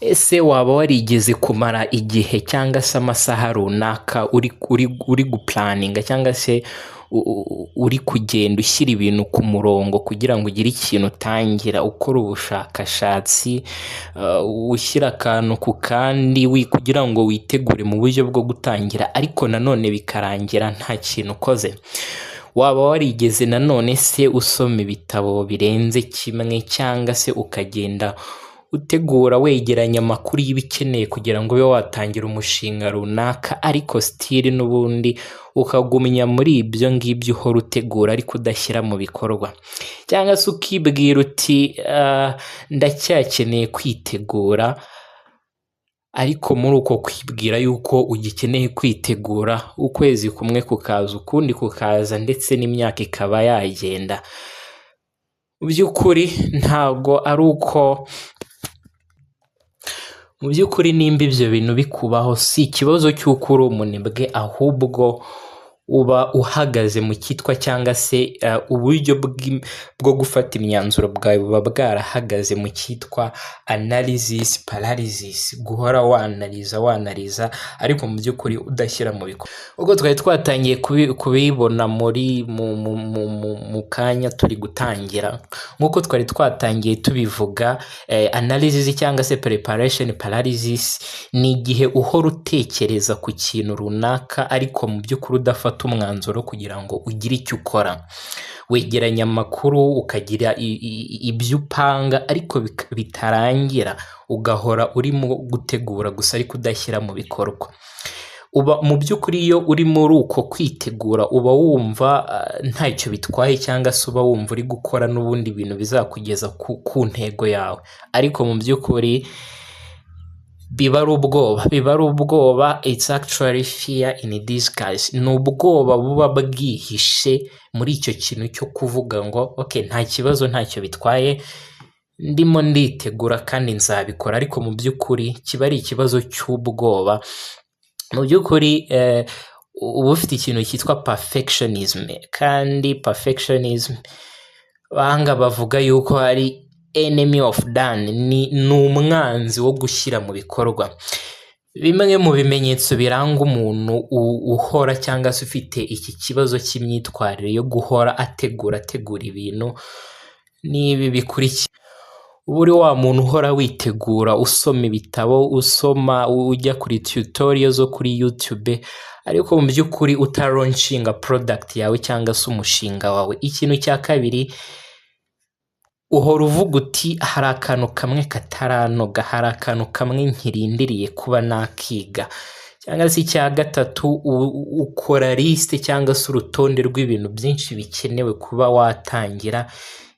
Ese waba warigeze kumara igihe cyangwa se amasaha runaka uri gupulaninga cyangwa se uri kugenda ushyira ibintu ku murongo kugira ngo ugire ikintu utangira ukora ubushakashatsi, ushyira akantu ku kandi kugira ngo witegure mu buryo bwo gutangira, ariko nanone bikarangira nta kintu ukoze? Waba warigeze nanone se usoma ibitabo birenze kimwe cyangwa se ukagenda utegura wegeranya amakuru y'ibikeneye kugira ngo ube watangira umushinga runaka, ariko sitiri n'ubundi ukagumya muri ibyo ngibyo uhora utegura ariko udashyira mu bikorwa? Cyangwa se ukibwira uti ndacyakeneye kwitegura, ariko muri uko kwibwira yuko ugikeneye kwitegura, ukwezi kumwe kukaza ukundi kukaza ndetse n'imyaka ikaba yagenda. Mu by'ukuri ntabwo ari uko, mu by'ukuri nimba ibyo bintu bikubaho si ikibazo cy'uko uri umunebwe, ahubwo uba uhagaze mu cyitwa cyangwa se uburyo bwo gufata imyanzuro bwawe buba bwarahagaze mu cyitwa analysis paralysis, guhora wanariza ariko mu by'ukuri udashyira mu bikorwa. Ubwo twari twatangiye kubibona mu kanya turi gutangira, nk'uko twari twatangiye tubivuga, analysis cyangwa se preparation paralysis ni igihe uhora utekereza ku kintu runaka ariko mu by'ukuri udafata umwanzuro kugira ngo ugire icyo ukora. Wegeranya amakuru, ukagira ibyo upanga ariko bitarangira, ugahora urimo gutegura gusa ariko udashyira mu bikorwa. Uba mu by'ukuri iyo uri muri uko kwitegura uba wumva ntacyo bitwaye, cyangwa se uba wumva uri gukora n'ubundi bintu bizakugeza ku ntego yawe, ariko mu by'ukuri biba ari ubwoba. It's actually fear in disguise. Ni ubwoba buba bwihishe muri icyo kintu cyo kuvuga ngo okay, nta kibazo, ntacyo bitwaye, ndimo nditegura kandi nzabikora, ariko mu by'ukuri kiba ari ikibazo cy'ubwoba. Mu by'ukuri uba ufite ikintu cyitwa perfectionism, kandi perfectionism banga bavuga yuko ari enemy of done, ni umwanzi wo gushyira mu bikorwa. Bimwe mu bimenyetso biranga umuntu uhora cyangwa se ufite iki kibazo cy'imyitwarire yo guhora ategura ibintu n'ibi bikurikira. Uba uri wa muntu uhora witegura, usoma ibitabo, ujya kuri tutorial zo kuri YouTube, ariko mu by'ukuri utaronshinga product yawe cyangwa se umushinga wawe. Ikintu cya kabiri, uhora uvuga uti hari akantu kamwe kataranoga, hari akantu kamwe nkirindiriye kuba nakiga. Cyangwa se icya gatatu, ukora liste cyangwa se urutonde rw'ibintu byinshi bikenewe kuba watangira.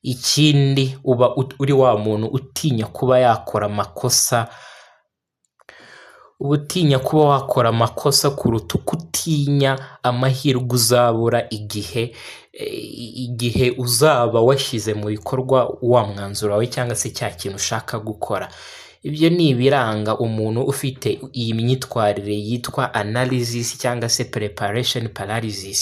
Ikindi, uba uri wa muntu utinya kuba yakora amakosa, utinya kuba wakora amakosa kuruta uko utinya amahirwe uzabura igihe uzaba washyize mu bikorwa wa mwanzuro wawe cyangwa se cya kintu ushaka gukora. Ibyo ni ibiranga umuntu ufite iyi myitwarire yitwa analysis cyangwa se preparation paralysis.